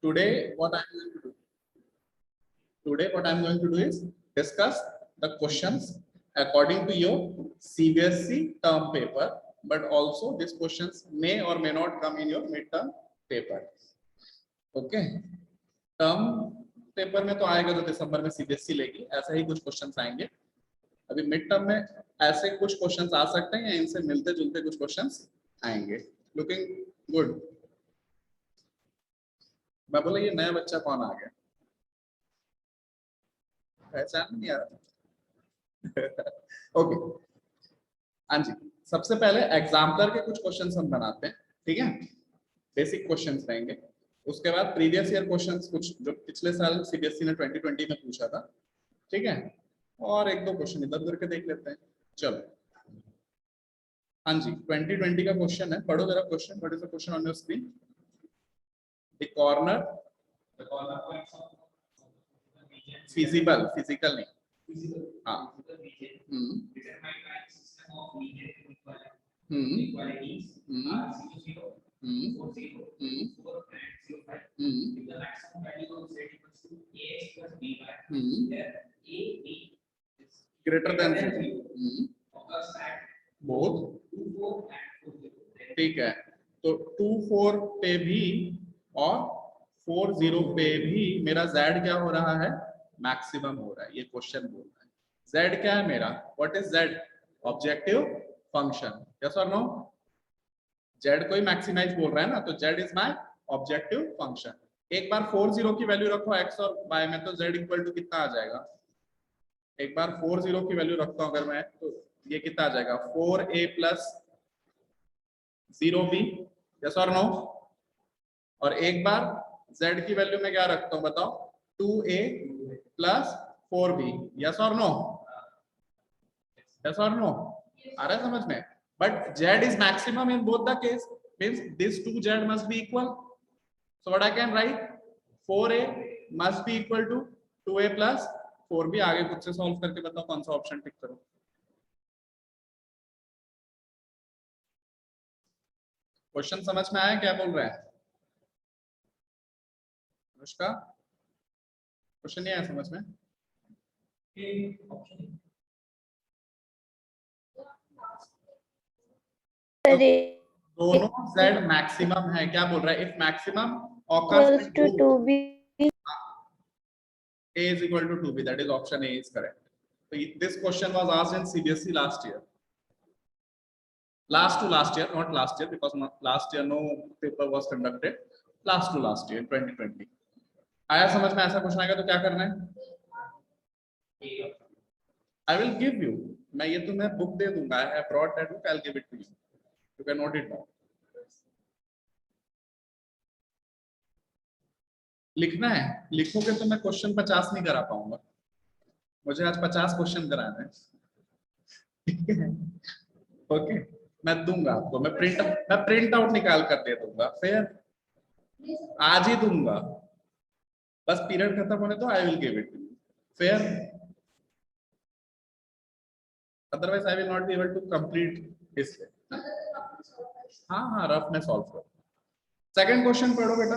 Today, what I'm going to do? Today, what I'm going to do is discuss the questions according to your CBSE term paper, but also these questions may or may not come in your midterm paper. Okay, term paper में तो आएगा जो दिसंबर में CBSE लेगी, ऐसा ही कुछ questions आएंगे। अभी मिड टर्म में ऐसे कुछ क्वेश्चंस आ सकते हैं या इनसे मिलते जुलते कुछ क्वेश्चंस आएंगे। Looking good. मैं बोला ये नया बच्चा कौन आ गया, पहचान नहीं आ रहा। ओके, हाँ जी, सबसे पहले एग्जाम्पलर के कुछ क्वेश्चंस हम बनाते हैं, ठीक है, बेसिक क्वेश्चंस रहेंगे। उसके बाद प्रीवियस ईयर क्वेश्चंस कुछ जो पिछले साल सीबीएसई ने 2020 में पूछा था, ठीक है, और एक दो क्वेश्चन इधर उधर के देख लेते हैं। चलो, हाँ जी, 2020 का क्वेश्चन है, पढ़ो जरा question. What is the question on your screen? The corner feasible, physical नहीं, हाँ, ग्रेटर देन बोथ, ठीक है, तो 2 4 पे भी और 4 0 पे भी मेरा z क्या हो रहा है? मैक्सिमम हो रहा है। ये क्वेश्चन बोल रहा है z क्या है मेरा? What is z? Objective function, yes और नो? z को ही मैक्सिमाइज बोल रहा है ना, तो z is my objective function. एक बार 4 0 की वैल्यू रखो x और y में, तो z इक्वल टू कितना आ जाएगा? एक बार 4 0 की वैल्यू रखता हूं अगर मैं, तो ये कितना आ जाएगा? 4a प्लस 0b, यस और नो? और एक बार z की वैल्यू में क्या रखता हूं बताओ? 2a प्लस 4b, यस और नो? यस और नो? आ रहा है समझ में? But z is maximum in both the case, means this 2z must be equal. So what I can write? 4a must be equal to 2a plus 4b. आगे खुद से सॉल्व करके बताओ कौन सा ऑप्शन टिक करो। क्वेश्चन समझ में आया क्या बोल रहा है अनुष्का? क्वेश्चन नहीं आया समझ में? दोनों z मैक्सिमम है, क्या बोल रहा है? If maximum occurs to 2b, a is equal to 2b, that is option A is correct. So this question was asked in CBSE last year. Last to last year, not last year, because last year no paper was conducted. Last to last year, 2020. आया समझ में? ऐसा question आएगा तो क्या करना है? I will give you. मैं ये तुम्हें बुक दे दूंगा. I have brought that book. I'll give it to you. You can note it down. लिखना है, लिखोगे तो मैं क्वेश्चन 50 नहीं करा पाऊंगा। मुझे आज 50 क्वेश्चन कराने हैं, ठीक है? ओके, मैं दूंगा आपको, मैं प्रिंट आउट निकाल कर दे दूंगा, फिर आज ही दूंगा, बस पीरियड खत्म होने तो I will give it to you, फिर otherwise I will not be able to complete this. हाँ हाँ, रफ में सॉल्व करो। सेकंड क्वेश्चन पढ़ो बेटा।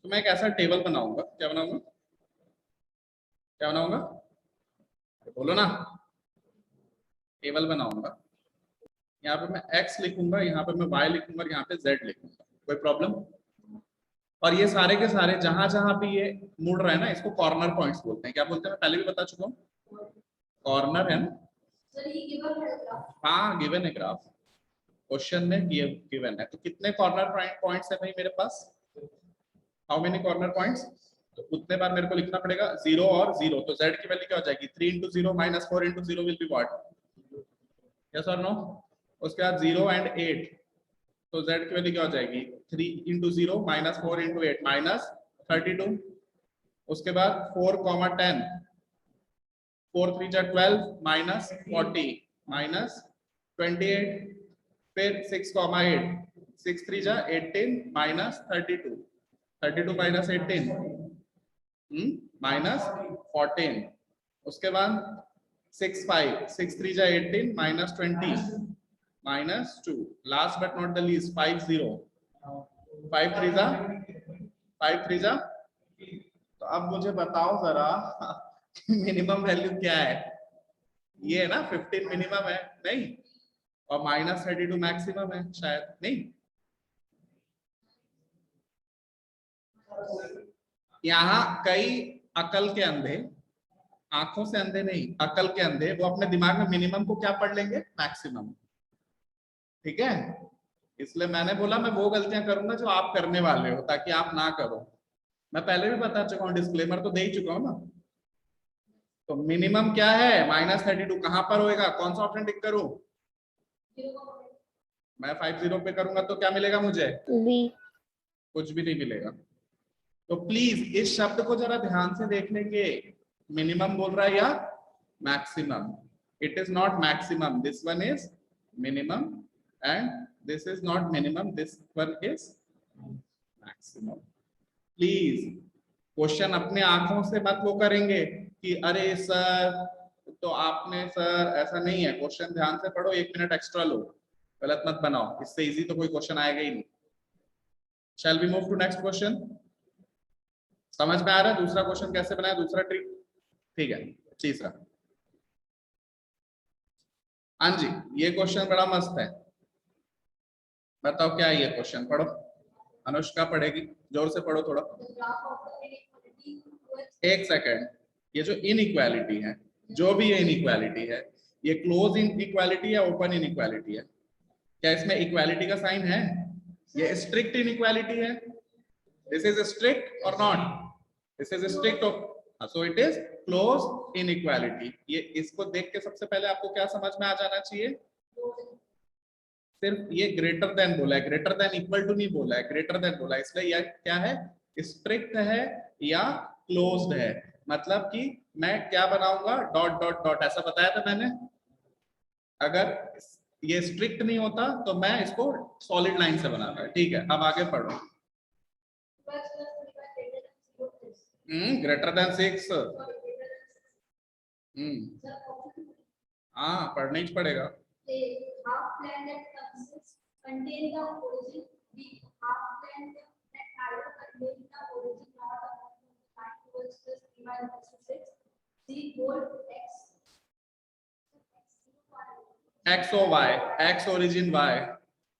तो मैं एक ऐसा टेबल बनाऊंगा, क्या बनाऊंगा? क्या बनाऊंगा? बोलो ना। टेबल बनाऊंगा, यहाँ पे मैं x लिखूंगा, यहाँ पे मैं y लिखूंगा, यहाँ पे z लिखूंगा। कोई प्रॉब्लम? और ये सारे के सारे जहां जहां भी ये मुड़ रहा है ना, इसको कॉर्नर पॉइंट्स बोलते हैं। क्या बोलते हैं? मैं पहले भी बता चुका हूँ, कॉर्नर है ना। हाँ, गिवन है ग्राफ, क्वेश्चन में गिवन है। तो कितने कॉर्नर पॉइंट्स है भाई मेरे पास? How many corner points? तो उतने बार मेरे को लिखना पड़ेगा 0 और 0। तो z की वैल्यू क्या हो जाएगी? 3 into 0 minus 4 into 0 will be what? Yes or no? उसके बाद 0 and 8, तो z की वैल्यू क्या हो जाएगी? 3 into 0 minus 4 into 8 minus 32। उसके बाद 4, 10, 4 3 जा 12 minus 40 minus 28, फिर 6, 8, 6 3 जा 18 minus 32, 32 minus 18 -14, उसके बाद 6 5 6 3 जा 18 -20 -2, last but not the least 5 0 5 3 जा। तो अब मुझे बताओ जरा मिनिमम वैल्यू क्या है? ये है ना 15 मिनिमम है नहीं, और -32 मैक्सिमम है शायद नहीं। यहाँ कई अकल के अंधे, आंखों से अंधे नहीं, अकल के अंधे, वो अपने दिमाग में मिनिमम को क्या पढ़ लेंगे? मैक्सिमम। ठीक है, इसलिए मैंने बोला मैं वो गलतियां करूंगा जो आप करने वाले हो, ताकि आप ना करो। मैं पहले भी बता चुका हूँ, डिस्क्लेमर तो दे ही चुका हूँ ना। तो मिनिमम क्या है? -32 कहां पर होएगा? कौन सा ऑप्शन टिक करूं? मैं 50 पे करूंगा तो क्या मिलेगा मुझे? बी। कुछ भी नहीं मिलेगा। तो प्लीज इस शब्द को जरा ध्यान से देख लेंगे, मिनिमम बोल रहा है या maximum? It is not maximum, this one is minimum and this is not minimum, this one is maximum. Please question अपने आंखों से मत वो करेंगे कि अरे सर तो आपने, सर ऐसा नहीं है। क्वेश्चन ध्यान से पढ़ो, 1 मिनट एक्स्ट्रा लो, गलत मत बनाओ, इससे इजी तो कोई क्वेश्चन आएगा ही नहीं। Shall we move to next question? समझ में आ रहा है दूसरा क्वेश्चन कैसे बनाया, दूसरा ट्रिक? ठीक है, तीसरा। हाँ जी, ये क्वेश्चन बड़ा मस्त है, बताओ क्या है ये क्वेश्चन? पढ़ो, अनुष्का पढ़ेगी, जोर से पढ़ो थोड़ा। एक सेकेंड, ये जो इनइक्वालिटी है, जो भी ये इनइक्वालिटी है, ये क्लोज इनइक्वालिटी या ओपन इनइक्वालिटी है? क्या इसमें इक्वालिटी का साइन है? ये स्ट्रिक्ट इनइक्वालिटी है? दिस इज स्ट्रिक्ट और not? This is strict, so it is close inequality. ये इसको देख के सबसे पहले आपको क्या समझ में आ जाना चाहिए? सिर्फ ये ग्रेटर देन बोला है, ग्रेटर देन इक्वल टू नहीं बोला है, ग्रेटर देन बोला है, इसलिए यह क्या है? स्ट्रिक्ट है या क्लोज्ड है। मतलब कि मैं क्या बनाऊंगा? डॉट डॉट डॉट, ऐसा बताया था मैंने। अगर ये स्ट्रिक्ट नहीं होता तो मैं इसको सॉलिड लाइन से बनाता। ठीक है, अब आगे पढ़ो। Greater than 6। हाँ, पढ़ना ही पड़ेगा। X or Y, X origin Y.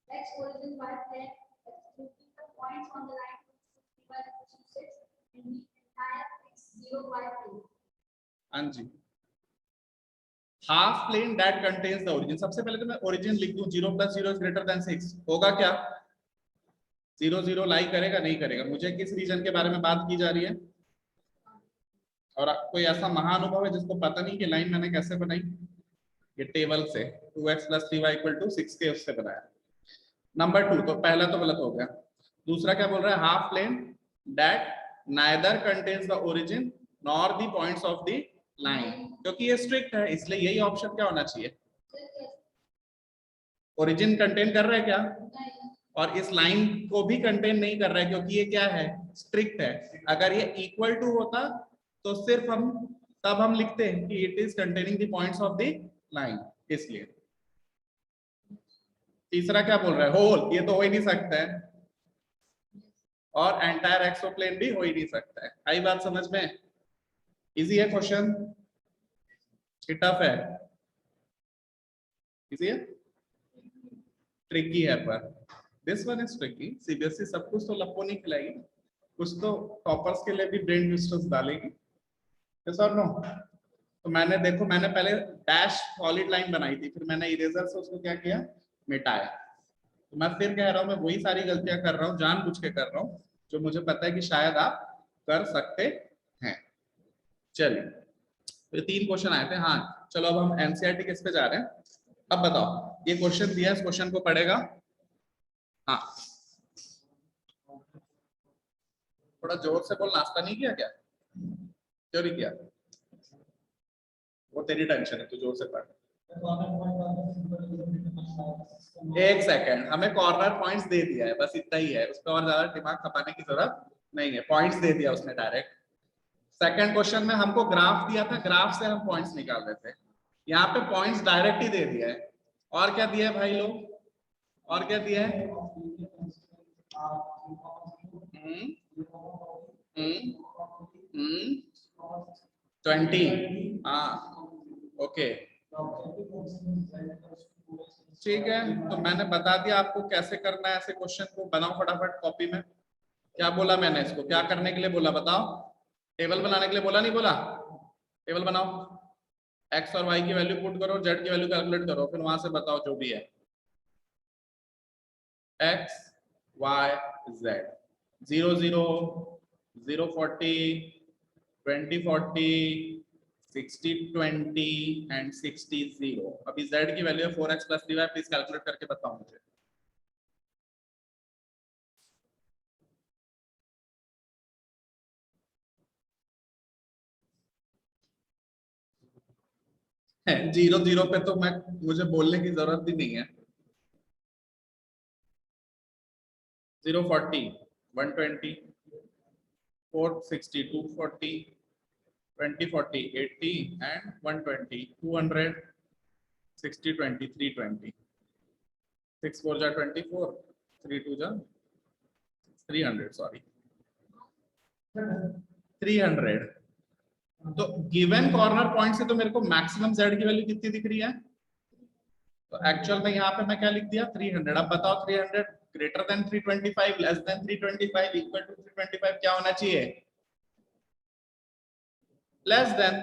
X origin Y plane, points on the line 6 and the entire X0 Y plane. हाँ जी, half plane that contains the origin. सबसे पहले तो मैं ओरिजिन लिख दूं, 0 + 0 इज ग्रेटर देन 6। होगा क्या? 0 0 लाई करेगा नहीं करेगा? मुझे किस रीजन के बारे में बात की जा रही है? और कोई ऐसा महाअनुभव है जिसको पता नहीं कि लाइन मैंने कैसे बनाई? ये टेबल से 2x + 3y = 6 के उससे बनाया। नंबर 2, तो पहला तो गलत हो गया। दूसरा क्या बोल रहा है? Half plane that neither contains the origin nor the points of the line, क्योंकि ये स्ट्रिक्ट है इसलिए यही ऑप्शन क्या होना चाहिए? ओरिजिन कंटेन कर रहा है क्या? और इस लाइन को भी कंटेन नहीं कर रहा है क्योंकि ये क्या है? स्ट्रिक्ट है। अगर ये इक्वल टू होता तो सिर्फ हम लिखते हैं कि it is containing the points of the line, इसलिए। तीसरा क्या बोल रहा है? होल, ये तो हो ही नहीं सकता है, और एंटायर एक्सोप्लेन भी हो ही नहीं सकता है। आई बात समझ में? इजी है क्वेश्चन? टफ है? इजी है, ट्रिकी है, पर this one is tricky. CBSE सब कुछ तो लप्पो नहीं खिलाएगी, कुछ तो टॉपर्स के लिए भी ब्रेन ट्विस्टर्स डालेगी। यस और नो? तो मैंने देखो, मैंने पहले डैश सॉलिड लाइन बनाई थी, फिर मैंने इरेजर से उसको क्या किया? मिटाया। तो मैं फिर कह रहा हूँ, मैं वही सारी गलतियां कर रहा हूँ, जानबूझ के कर रहा हूँ, जो मुझे पता है कि शायद आप कर सकते हैं। चलिए, तो 3 क्वेश्चन आए थे। हाँ चलो, अब हम एनसीईआरटी किस पे जा रहे हैं? अब बताओ, ये क्वेश्चन दिया, इस क्वेश्चन को पढ़ेगा। हाँ, थोड़ा जोर से बोल। नाश्ता नहीं किया क्या? क्यों नहीं किया? वो तेरी टेंशन है, तू जोर से पढ़। एक सेकंड, हमें कॉर्नर पॉइंट्स दे दिया है, बस इतना ही है, उस पर और ज्यादा दिमाग खपाने की जरूरत नहीं है। पॉइंट्स दे दिया उसने डायरेक्ट। सेकंड क्वेश्चन में हमको ग्राफ दिया था, ग्राफ से हम पॉइंट्स निकाल रहे थे, यहाँ पे पॉइंट्स डायरेक्ट ही दे दिया है। और क्या दिया है भाई लोग, और क्या दिया है? 20, हाँ ओके ठीक है। तो मैंने बता दिया आपको कैसे करना है ऐसे क्वेश्चन को। बनाओ फटाफट कॉपी में। क्या बोला मैंने, इसको क्या करने के लिए बोला बताओ? टेबल बनाने के लिए बोला, नहीं बोला? टेबल बनाओ, एक्स और वाई की वैल्यू पुट करो, जेड की वैल्यू कैलकुलेट करो, फिर वहां से बताओ जो भी है। X y z, 0 0 0 40 20 40 60 20 and 60 0। अभी जेड की वैल्यू है 4x plus 3y, please calculate करके बताओ मुझे। जीरो जीरो पे तो मैं, मुझे बोलने की जरूरत भी नहीं है। 0 40 120 460 240 20 40 80 and 120 200 60 20 320 6 4 जा 24 3 2 जा 300, सॉरी 300। तो गिवन कॉर्नर पॉइंट से तो मेरे को मैक्सिमम जेड की वैल्यू कितनी दिख रही है? तो एक्चुअल में यहाँ पे मैं क्या लिख दिया 300। अब बताओ 300 greater than 325 less than 325 equal to 325 क्या होना चाहिए? Less than.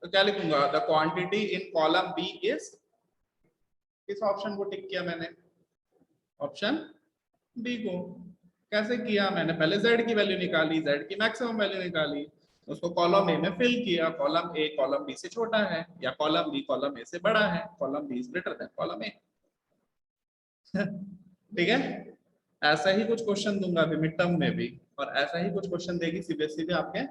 तो क्या लिखूंगा? The quantity in column B is, किस ऑप्शन को टिक किया मैंने? ऑप्शन बी को। कैसे किया मैंने? पहले जेड की वैल्यू निकाली, जेड की मैक्सिमम वैल्यू निकाली, उसको कॉलम ए में फिल किया। कॉलम ए कॉलम बी से छोटा है, या कॉलम बी कॉलम ए से बड़ा है, column B is greater than column A. ठीक है। ऐसा ही कुछ क्वेश्चन दूंगा अभी मिड टर्म में भी, और ऐसा ही कुछ क्वेश्चन देगी सीबीएसई भी आपके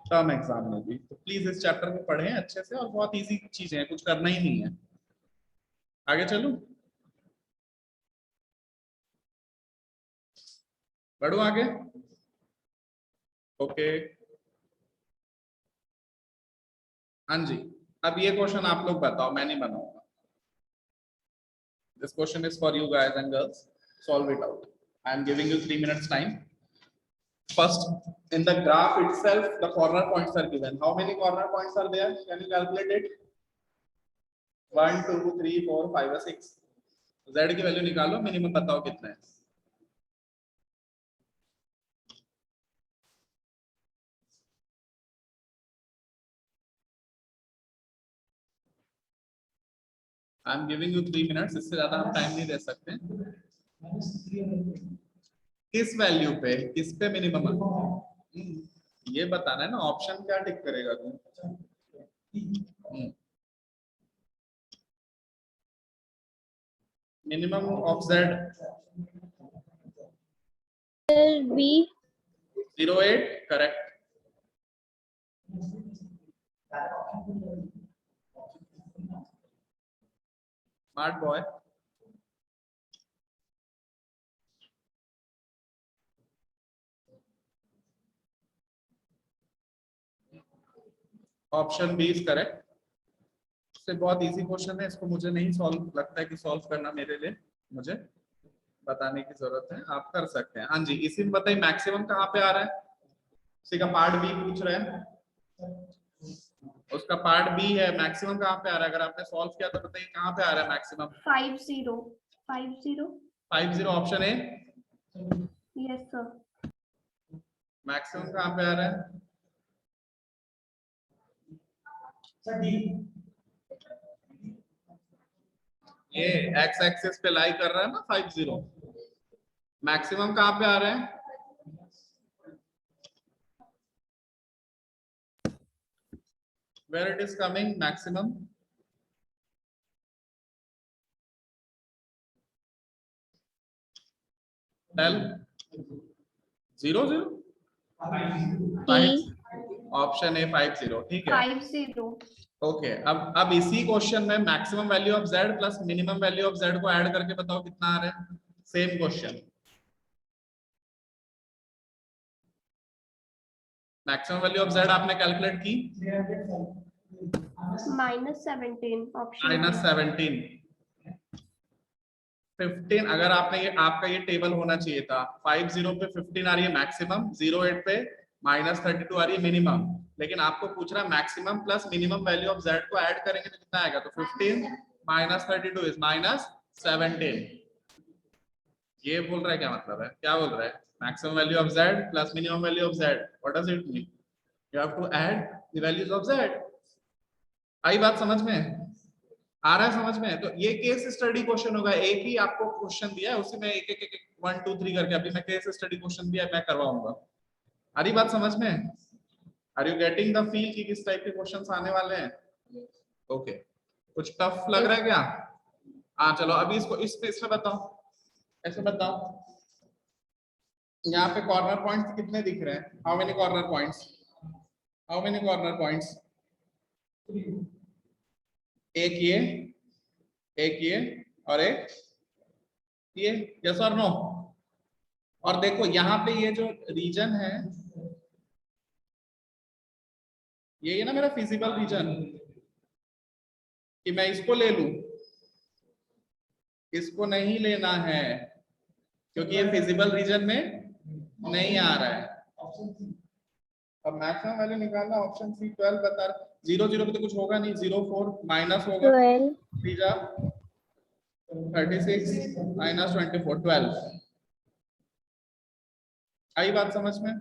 टर्म एग्जाम में भी। तो प्लीज इस चैप्टर को पढ़ें अच्छे से, और बहुत इजी चीजें हैं, कुछ करना ही नहीं है। आगे चलूं, बढ़ो आगे। ओके हाँ जी। अब ये क्वेश्चन आप लोग बताओ, मैं नहीं बनाऊंगा। This question is for you guys and girls, solve it out. I am giving you 3 minutes time. First, in the graph itself, the corner points are given. How many corner points are there? Can you calculate it? 1 2 3 4 5 और 6। Z की value निकालो, minimum बताओ कितना है? I am giving you 3 minutes, इससे ज्यादा हम time नहीं दे सकते। किस वैल्यू पे, किस पे मिनिमम? ये बताना है ना, ऑप्शन क्या टिक करेगा तू? Minimum of Z be 08, correct. Smart boy. Option B is correct. से बहुत इजी क्वेश्चन है, इसको मुझे नहीं सॉल्व लगता है कि सॉल्व करना मेरे लिए, मुझे बताने की जरूरत है, आप कर सकते हैं। हाँ जी, इसी में बताइए मैक्सिमम कहाँ पे आ रहा है? उसी का पार्ट बी पूछ रहे हैं, उसका पार्ट बी है। मैक्सिमम कहाँ पे आ रहा है? अगर आपने सॉल्व किया तो बताइए कहाँ पे आ रहा है maximum? 50 50 option A. Yes sir. Maximum कहाँ पे आ रहा है? ये एक्स एक्सिस पे लाई कर रहा है ना 50। मैक्सिमम कहाँ पे आ रहा है? Where it is coming maximum? Tell. 0 0 option A 50, ठीक है। 50 ओके अब इसी क्वेश्चन में maximum value of Z plus minimum value of Z को ऐड करके बताओ कितना आ रहा है? Same question. Maximum value of z आपने कैलकुलेट की -17 ऑप्शन -17 15। अगर आपने ये आपका ये टेबल होना चाहिए था 50 पे 15 आ रही है मैक्सिमम, 08 पे -32 आ रही है मिनिमम, लेकिन आपको पूछ रहा है maximum plus minimum value of z को ऐड करेंगे तो कितना आएगा, तो 15 - 32 इज -17। ये बोल रहा है क्या मतलब है, क्या बोल रहा है, maximum value of z plus minimum value of z, what does it mean, you have to add the values of z। आई बात समझ में, आ रहा है समझ में? तो ये केस स्टडी क्वेश्चन होगा, एक ही आपको क्वेश्चन दिया है उसी में एक एक 1 2 3 करके अभी मैं केस स्टडी क्वेश्चन दिया मैं करवाऊंगा। आ रही बात समझ में? Are you getting the feel कि किस टाइप के क्वेश्चंस आने वाले हैं? ओके कुछ टफ लग रहा है क्या? हाँ चलो अभी इसको इसमें बताओ, ऐसे बताओ, यहाँ पे कॉर्नर पॉइंट्स कितने दिख रहे हैं, how many corner points, how many corner points, एक ये और एक ये, यस और नो? और देखो यहाँ पे ये जो रीजन है ये है ना मेरा फिजिबल रीजन, कि मैं इसको ले लूं, इसको नहीं लेना है क्योंकि ये फिजिबल रीजन में नहीं आ रहा है। अब मैक्सिमम वैल्यू निकालना, ऑप्शन सी 12 बता रहा, 0 0 पे तो कुछ होगा नहीं, 0 4 माइनस होगा 12 तीजा 36 माइनस 24 12। आई बात समझ में?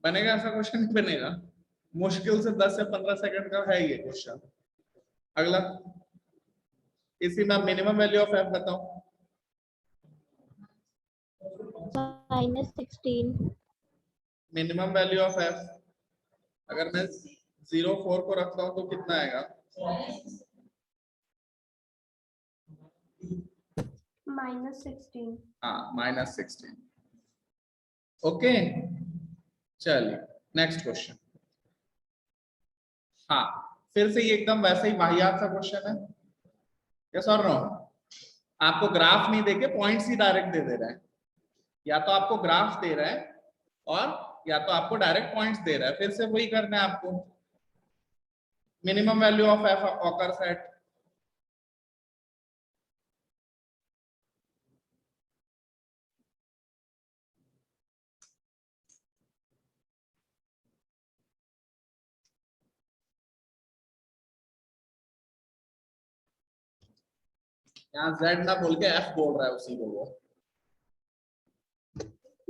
बनेगा ऐसा क्वेश्चन? नहीं बनेगा, मुश्किल से 10 से 15 सेकंड का है ये क्वेश्चन। अगला, इसी में मिनिमम वैल्यू ऑफ f बताओ। -16 मिनिमम वैल्यू ऑफ f अगर मैं 0 4 को रखता हूं तो कितना आएगा? -16 हाँ -16। ओके चलिए नेक्स्ट क्वेश्चन। हाँ फिर से ये एकदम वैसे ही वाहियात सा क्वेश्चन है, यस और नो? आपको ग्राफ नहीं देके पॉइंट्स ही डायरेक्ट दे रहा है, या तो आपको ग्राफ दे रहा है और या तो आपको डायरेक्ट पॉइंट्स दे रहा है। फिर से वही करना है आपको, minimum value of f occurs eight, यहाँ z ना बोल के f बोल रहा है उसी को वो।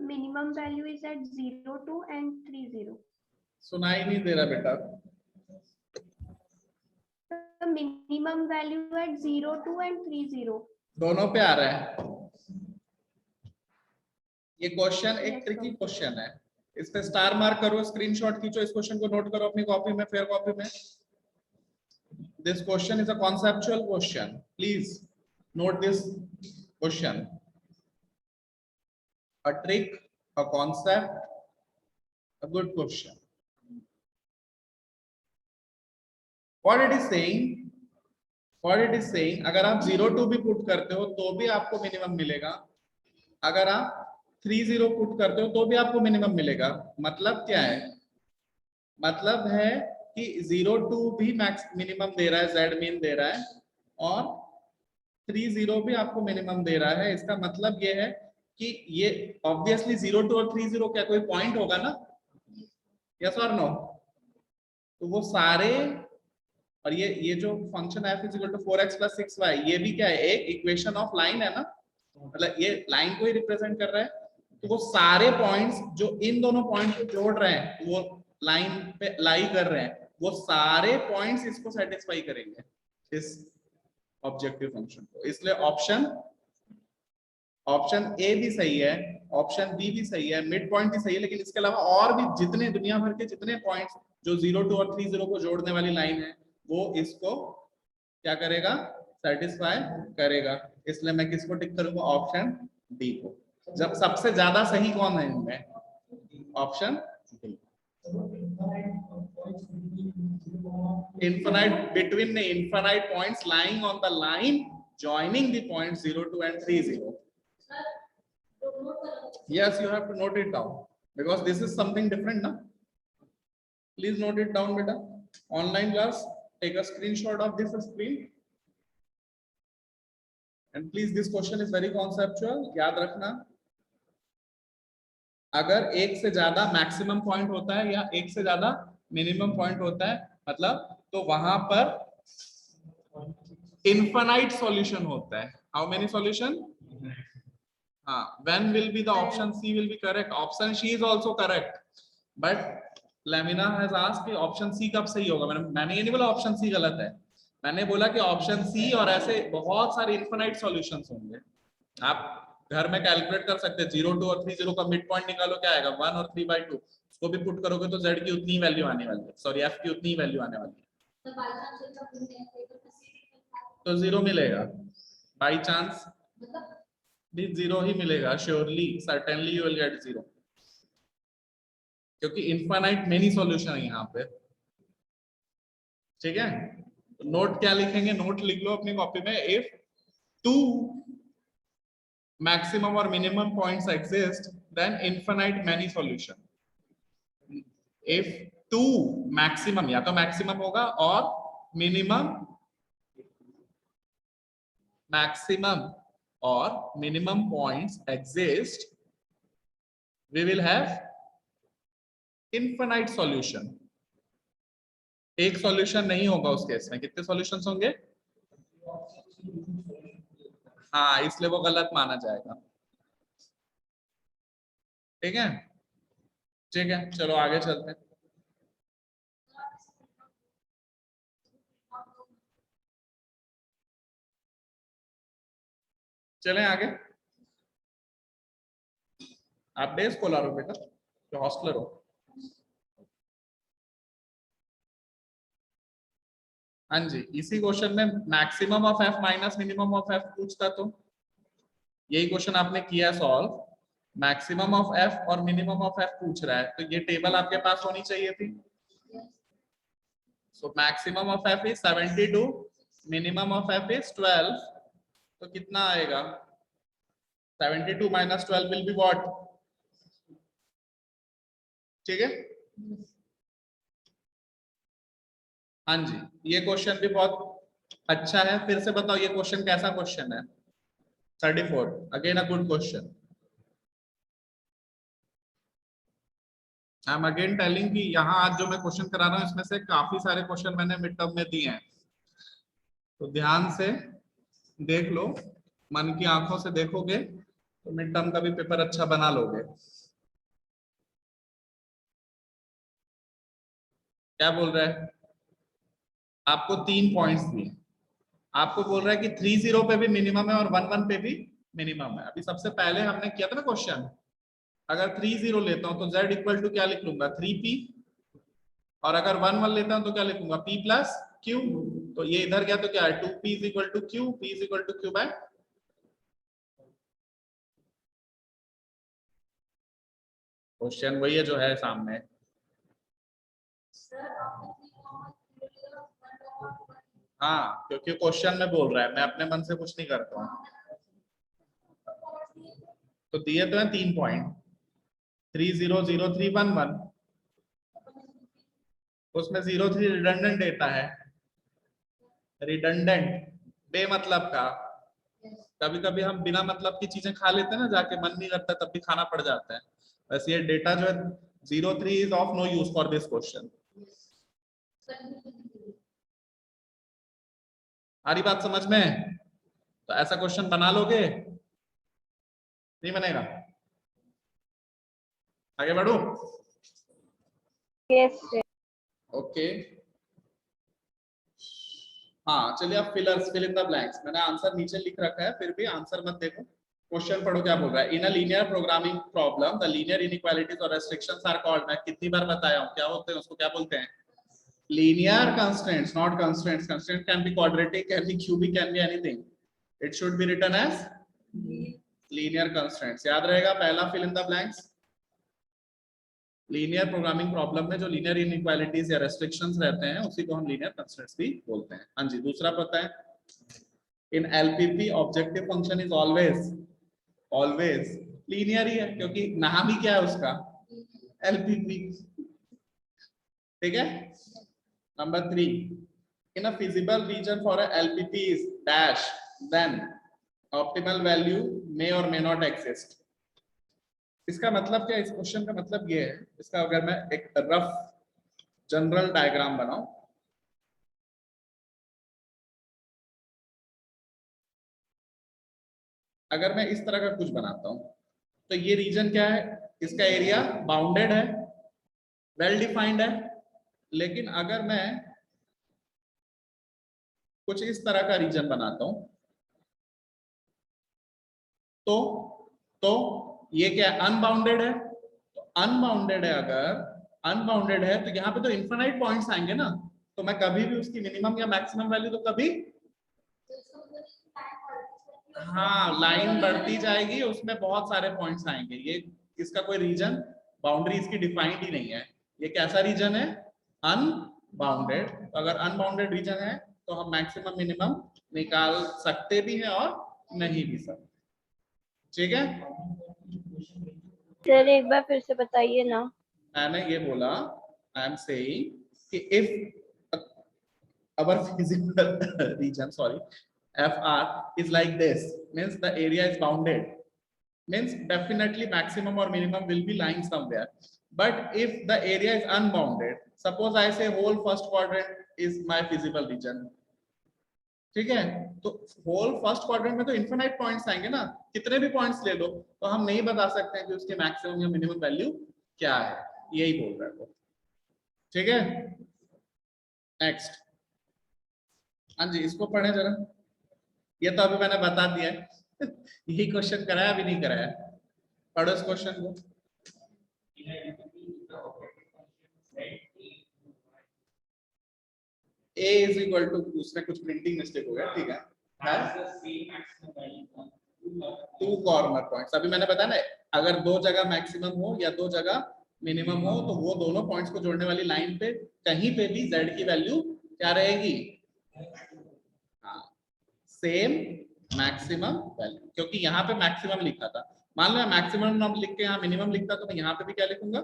minimum value is at 0 2 and 30 सुनाई नहीं दे रहा बेटा, the minimum value at 0 2 and 30 दोनों पे आ रहा है। ये क्वेश्चन एक Yes, ट्रिकी sir. क्वेश्चन है, इस पे स्टार मार्क करो, स्क्रीनशॉट खींचो, इस क्वेश्चन को नोट करो अपनी कॉपी में, फेयर कॉपी में। This question is a conceptual question, please note this question, a trick, a concept, a good question. What it is saying, what it is saying, अगर आप 0 2 भी पुट करते हो तो भी आपको मिनिमम मिलेगा, अगर आप 30 पुट करते हो तो भी आपको मिनिमम मिलेगा। मतलब क्या है? मतलब है कि 0 2 भी मैक्स मिनिमम दे रहा है, z मीन दे रहा है, और 30 भी आपको मिनिमम दे रहा है। इसका मतलब ये है कि ये ऑब्वियसली 0 2 और 30 क्या कोई पॉइंट होगा ना, यस और नो? तो वो सारे, और ये जो function f equal to 4x + 6y, ये भी क्या है, एक इक्वेशन ऑफ लाइन है ना, मतलब ये लाइन को ही रिप्रेजेंट कर रहा है। तो वो सारे पॉइंट्स जो इन दोनों पॉइंट को जोड़ रहे हैं, वो लाइन पे लाई कर रहे हैं, वो सारे पॉइंट्स इसको सेटिस्फाई करेंगे, इस ऑब्जेक्टिव फंक्शन को। इसलिए ऑप्शन ए भी सही है, ऑप्शन बी भी सही है, मिड पॉइंट भी सही है, लेकिन इसके अलावा और भी जितने दुनिया भर के जितने पॉइंट्स जो 0 2 और 30 को जोड़ने वाली लाइन है, वो इसको क्या करेगा, सेटिस्फाई करेगा। इसलिए मैं किसको टिक करूंगा, ऑप्शन डी को। जब सबसे ज्यादा सही कौन है इनमें, option D. Infinite between the infinite points lying on the line joining the points 0 2 and 30. Yes, you have to note it down because this is something different, na? Please note it down, beta. Online class, take a screenshot of this screen. And please, this question is very conceptual. याद रखना, अगर एक से ज्यादा maximum point होता है या एक से ज्यादा मिनिमम पॉइंट होता है, मतलब तो वहां पर इनफाइनाइट सॉल्यूशन होता है. How many solution? हाँ. When will be the option C will be correct? Option C is also correct, but Lamina has asked कि ऑप्शन सी कब सही होगा. मैंने ये नहीं बोला ऑप्शन सी गलत है, मैंने बोला कि ऑप्शन सी और ऐसे बहुत सारे इनफाइनाइट सॉल्यूशंस होंगे. आप घर में कैलकुलेट कर सकते हैं. 0, 2 और 3, 0 का मिड पॉइंट निकालो, क्या आएगा? 1 और 3/2. उसको भी पुट करोगे तो z की उतनी वैल्यू आने वाली है, सॉरी f की उतनी वैल्यू आने वाली है. तो 0 मिलेगा बाई चांस भी, 0 ही मिलेगा. Surely, certainly you will get 0, क्योंकि इनफाइनाइट मेनी सॉल्यूशन है यहाँ पे. ठीक है, तो नोट क्या लिखेंगे? नोट लिख लो अपनी कॉपी में. इफ 2 मैक्सिमम और minimum points exist, then infinite many solution. If 2 maximum, या तो मैक्सिमम होगा और मैक्सिमम और minimum points exist, we will have infinite solution. एक सॉल्यूशन नहीं होगा उस केस में. कितने सॉल्यूशंस होंगे? हाँ, इसलिए वो गलत माना जाएगा. ठीक है, ठीक है, चलो आगे चलते हैं. चलें आगे. आप डे स्कॉलर हो बेटा, तो हॉस्टलर हो? हाँ जी. इसी क्वेश्चन में maximum of F minus minimum of F पूछता, तो यही क्वेश्चन आपने किया सॉल्व. मैक्सिमम ऑफ एफ और मिनिमम ऑफ एफ पूछ रहा है, तो ये टेबल आपके पास होनी चाहिए थी. So maximum of F is 72, minimum of F is 12. तो कितना आएगा? 72 minus 12 will be what? ठीक है. हाँ जी, ये क्वेश्चन भी बहुत अच्छा है. फिर से बताओ ये क्वेश्चन कैसा क्वेश्चन है? 34, again a good question. I am again telling कि यहाँ आज जो मैं क्वेश्चन करा रहा हूँ, इसमें से काफी सारे क्वेश्चन मैंने मिड टर्म में दिए हैं, तो ध्यान से देख लो. मन की आंखों से देखोगे तो मिड टर्म का भी पेपर अच्छा बना लोगे. क्या बोल रहा है? आपको 3 पॉइंट्स दिए. आपको बोल रहा है कि 30 पे भी मिनिमम है और 11 पे भी मिनिमम है. अभी सबसे पहले हमने किया था ना क्वेश्चन, अगर 30 लेता हूं तो z इक्वल टू क्या लिख लूंगा? 3p. और अगर 11 लेता हूं तो क्या लिखूंगा? p plus q. तो ये इधर गया तो क्या है? 2p is equal to q, p is equal to q by. Question वही है जो है सामने. हाँ, क्योंकि क्वेश्चन में बोल रहा है, मैं अपने मन से कुछ नहीं करता हूँ. तो दिए तो है 3 पॉइंट, 3 0 0 3 1 1. उसमें 0 3 रिडंडेंट देता है. रिडंडेंट बेमतलब का. कभी कभी हम बिना मतलब की चीजें खा लेते हैं ना, जाके मन नहीं करता तब भी खाना पड़ जाता है. वैसे ये डेटा जो है 0 3 is of no use for this question. आ रही बात समझ में? तो ऐसा क्वेश्चन बना लोगे? नहीं बनेगा? आगे बढ़ो. Yes, okay. हाँ चलिए, अब फिल इन द ब्लैंक्स. मैंने आंसर नीचे लिख रखा है, फिर भी आंसर मत देखो, क्वेश्चन पढ़ो क्या बोल रहा है. In a linear programming problem the linear inequalities और रेस्ट्रिक्शंस आर कॉल्ड. मैं कितनी बार बताया हूँ, क्या होते हैं उसको, क्या बोलते हैं? Linear constraints, not constraints. Constraint can be quadratic, can be cubic, can be anything. It should be written as linear constraints. याद रहेगा पहला fill in the blanks. Linear programming problem में जो लीनियर इनइक्वालिटीज या रेस्ट्रिक्शंस रहते हैं उसी को हम लीनियर कंस्ट्रेंट्स भी बोलते हैं. हाँ जी, दूसरा पता है. In LPP objective function is always linear ही है, क्योंकि नाम ही क्या है उसका? एलपीपी. ठीक है। Number 3, in a feasible region for a LPP is dash, then optimal value may or may not exist. इसका मतलब क्या, इस क्वेश्चन का मतलब ये है, इसका अगर मैं एक रफ जनरल डायग्राम बनाऊं, अगर मैं इस तरह का कुछ बनाता हूं, तो ये रीजन क्या है, इसका एरिया बाउंडेड है, वेल डिफाइंड है। लेकिन अगर मैं कुछ इस तरह का रीजन बनाता हूं, तो ये क्या अनबाउंडेड है। तो अनबाउंडेड है, अगर अनबाउंडेड है तो यहाँ पे तो इन्फिनाइट पॉइंट्स आएंगे ना, तो मैं कभी भी उसकी मिनिमम या मैक्सिमम वैल्यू तो कभी, हाँ लाइन बढ़ती जाएगी, उसमें बहुत सारे पॉइंट्स आएंगे। ये इसका कोई रीजन, बाउंड्री इसकी डिफाइंड ही नहीं है। ये कैसा रीजन है, अनबाउंडेड। तो अगर अनबाउंडेड रीजन है तो हम मैक्सिमम मिनिमम निकाल सकते भी हैं और नहीं भी सकते। ठीक है, सर एक बार फिर से बताइए ना। मैंने ये बोला, आई एम सेइंग कि if our physical region, sorry, FR is like this, means the area is bounded, means definitely maximum or minimum will be lying somewhere. But if the area is unbounded, suppose I say whole first quadrant is my feasible region, ठीक है, तो whole first quadrant में तो infinite points आएंगे ना, कितने भी points ले लो, तो हम नहीं बता सकते हैं कि उसके मैक्सिमम या मिनिमम वैल्यू क्या है, यही बोल रहा है वो। ठीक है, नेक्स्ट। हाँ जी, इसको पढ़े जरा, ये तो अभी मैंने बता दिया है यही क्वेश्चन कराया, अभी नहीं कराया, पढ़ो इस क्वेश्चन को। A is equal to, उसमें कुछ प्रिंटिंग मिस्टेक हो गया, ठीक है, टू कॉर्नर पॉइंट्स। अभी मैंने बताया ना, अगर दो जगह मैक्सिमम हो या दो जगह मिनिमम हो, तो वो दोनों पॉइंट्स को जोड़ने वाली लाइन पे कहीं पे भी z की वैल्यू क्या रहेगी, हाँ सेम मैक्सिमम वैल्यू। क्योंकि यहाँ पे मैक्सिमम लिखा था, मान लो मैक्सिमम नाम लिख के यहाँ मिनिमम लिखता, तो मैं यहाँ पे भी क्या लिखूंगा,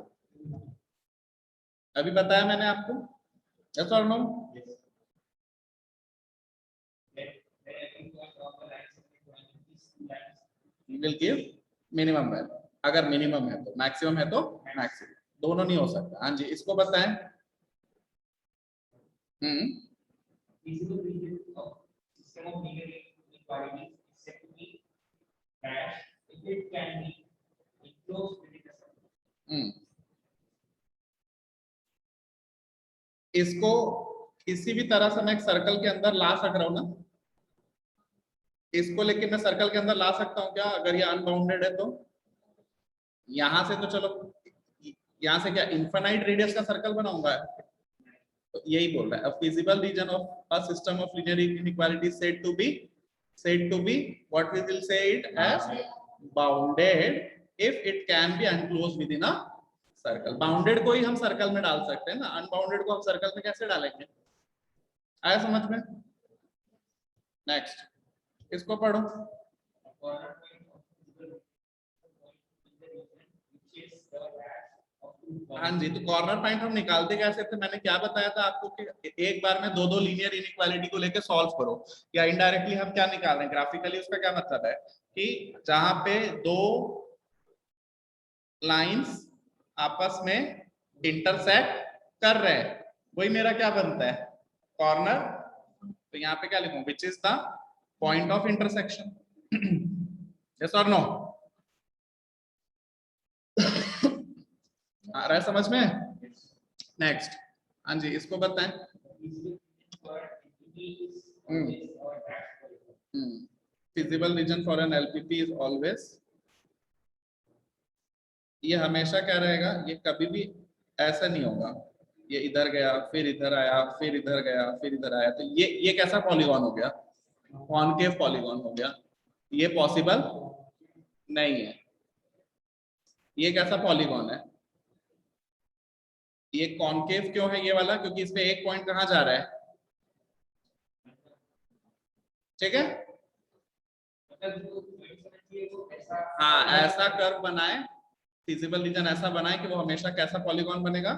अभी बताया मैंने आपको, यस और no. Will give minimum value, अगर मिनिमम है तो, मैक्सिमम है तो मैक्सिमम, दोनों नहीं हो सकता। हाँ जी, इसको बताएं। इसको किसी भी तरह से मैं एक सर्कल के अंदर ला सक रहा हूं ना, इसको लेकिन मैं सर्कल के अंदर ला सकता हूं क्या, अगर ये अनबाउंडेड है तो। यहां से तो चलो, यहां से क्या इनफाइनाइट रेडियस का सर्कल बनाऊंगा, तो यही बोल रहा है, a feasible region of a system of linear inequality said to be what we will say it as bounded if it can be enclosed within a circle. Bounded को ही हम circle में डाल सकते हैं ना, अनबाउंडेड को हम सर्कल में कैसे डालेंगे, आया समझ में। नेक्स्ट, इसको पढ़ो। हाँ जी, तो कॉर्नर पॉइंट हम निकालते कैसे थे, मैंने क्या बताया था आपको कि एक बार में दो दो लीनियर इनइक्वालिटी को लेकर सॉल्व करो, या इनडायरेक्टली हम क्या निकाल रहे हैं ग्राफिकली, उसका क्या मतलब है कि जहां पे दो लाइंस आपस में इंटरसेक्ट कर रहे हैं, वही मेरा क्या बनता है, कॉर्नर। तो यहाँ पे क्या लिखूं, which is the point of intersection, yes और नो, आ रहा है समझ में। नेक्स्ट, हाँ जी, इसको बताएं। Feasible region for an LPP is always, ये हमेशा क्या रहेगा, ये कभी भी ऐसा नहीं होगा, ये इधर गया फिर इधर आया फिर इधर गया फिर इधर आया, तो ये कैसा पॉलीगॉन हो गया, कॉनकेव पॉलीगॉन हो गया, ये पॉसिबल नहीं है। ये कैसा पॉलीगॉन है, ये कॉनकेव क्यों है ये वाला, क्योंकि इसमें एक पॉइंट कहाँ जा रहा है, ठीक है, हाँ ऐसा कर्व बनाए, फिजिबल रीजन ऐसा बनाए कि वो हमेशा कैसा पॉलीगॉन बनेगा,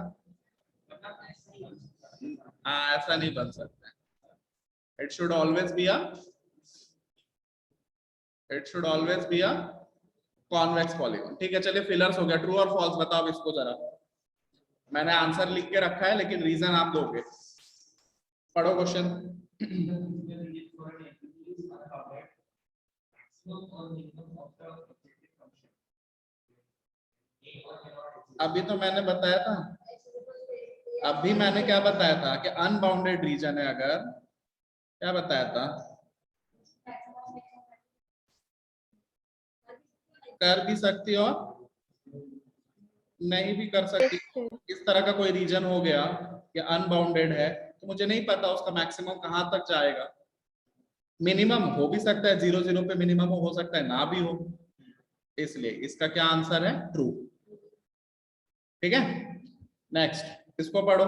ऐसा नहीं बन सकता, it should always be a convex polygon. ठीक है, चलिए फिलर्स हो गया। ट्रू और फॉल्स बताओ इसको जरा। मैंने आंसर लिख के रखा है लेकिन रीजन आप दोगे। पढ़ो क्वेश्चन। अभी तो मैंने बताया था, अभी मैंने क्या बताया था कि अनबाउंडेड रीजन है, अगर क्या बताया था, कर भी सकती हो नहीं भी कर सकती। इस तरह का कोई रीजन हो गया कि अनबाउंडेड है तो मुझे नहीं पता उसका मैक्सिमम कहां तक जाएगा। मिनिमम हो भी सकता है, 0 0 पे मिनिमम हो सकता है ना भी हो, इसलिए इसका क्या आंसर है, ट्रू। ठीक है, नेक्स्ट इसको पढ़ो।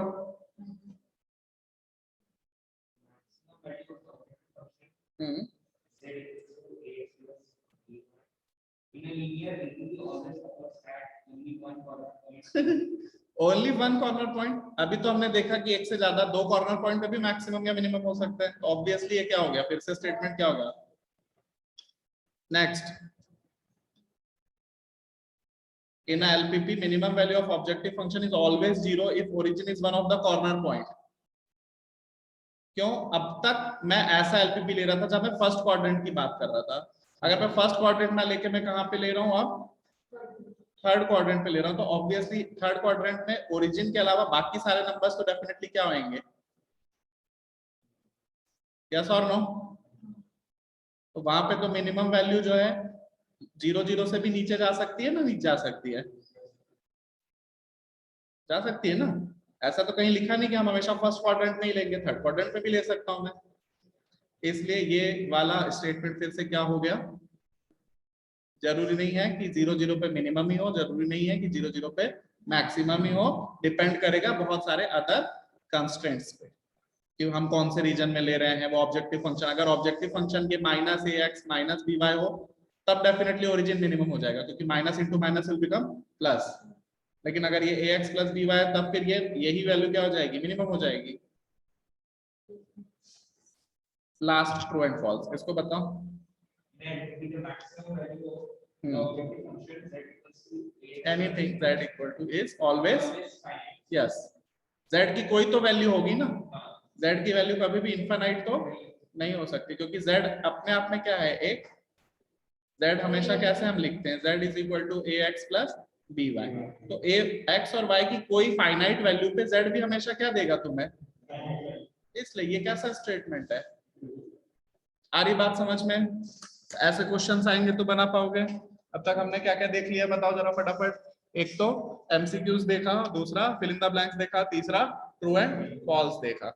Only one corner point. अभी तो हमने देखा कि एक से ज्यादा, 2 कॉर्नर पॉइंट पे भी मैक्सिमम या मिनिमम हो सकता है, तो ऑब्वियसली ये क्या हो गया, फिर से स्टेटमेंट क्या हो गया। Next, in a LPP minimum value of objective function is always 0 if origin is one of the corner point। क्यों, अब तक मैं ऐसा एलपीपी ले रहा था जब मैं फर्स्ट क्वाड्रेंट की बात कर रहा था। अगर मैं फर्स्ट क्वाड्रेंट ना लेके मैं कहां पे ले रहा हूं, अब थर्ड क्वाड्रेंट पे ले रहा हूं, तो ऑब्वियसली थर्ड क्वाड्रेंट में ओरिजिन के अलावा बाकी सारे नंबर्स तो डेफिनेटली क्या होंगे, यस और नो। तो वहां पे तो मिनिमम वैल्यू जो है 0 0 से भी नीचे जा सकती है ना, नहीं जा सकती है, जा सकती है ना। ऐसा तो कहीं लिखा नहीं कि हम हमेशा फर्स्ट क्वाड्रेंट में ही लेंगे, थर्ड क्वाड्रेंट में भी ले सकता हूं मैं। इसलिए ये वाला स्टेटमेंट फिर से क्या हो गया, जरूरी नहीं है कि 0 0 पे मिनिमम ही हो, जरूरी नहीं है कि 0 0 पे मैक्सिमम ही हो, डिपेंड करेगा बहुत सारे अदर कंस्ट्रेंट्स पे कि हम कौन से रीजन में ले रहे हैं। वो ऑब्जेक्टिव फंक्शन, अगर ऑब्जेक्टिव फंक्शन के -ax -by हो तब डेफिनेटली ओरिजिन मिनिमम हो जाएगा, क्योंकि minus into minus will become plus. लेकिन अगर ये ax + by है तब फिर ये यही वैल्यू क्या हो जाएगी, मिनिमम हो जाएगी। लास्ट, ट्रू एंड फॉल्स, इसको बताओ। Anything z equal two is always, yes, z की कोई तो वैल्यू होगी ना, z की वैल्यू कभी भी इनफाइनाइट तो नहीं हो सकती, क्योंकि z अपने आप में क्या है, एक z हमेशा कैसे हम लिखते हैं, z is equal to ax + by। तो x और y की कोई फाइनाइट वैल्यू पे z भी हमेशा क्या देगा तुम्हें, इसलिए ये कैसा स्टेटमेंट है। आ रही बात समझ में, ऐसे क्वेश्चंस आएंगे तो बना पाओगे। अब तक हमने क्या क्या देख लिया बताओ जरा फटाफट। एक तो एमसीक्यूज देखा, दूसरा फिल इन द ब्लैंक्स देखा, तीसरा ट्रू एंड फॉल्स देखा।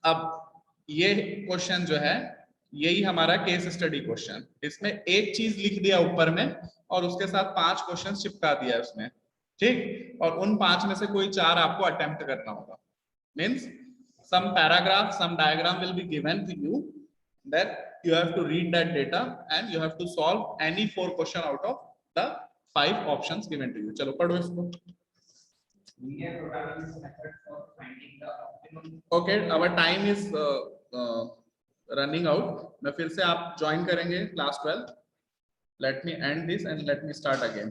अब ये क्वेश्चन जो है यही हमारा केस स्टडी क्वेश्चन, इसमें एक चीज लिख दिया ऊपर में और उसके साथ 5 क्वेश्चन चिपका दिया उसमें, ठीक, और उन 5 में से कोई 4 आपको अटेम्प्ट करना होगा। Means some paragraph, some diagram will be given to you, that you have to read that data and you have to solve any 4 question out of the 5 options given to you। चलो पढ़ो इसको। Okay, our time is running out। मैं फिर से आप join करेंगे class 12। Let me end this and let me start again।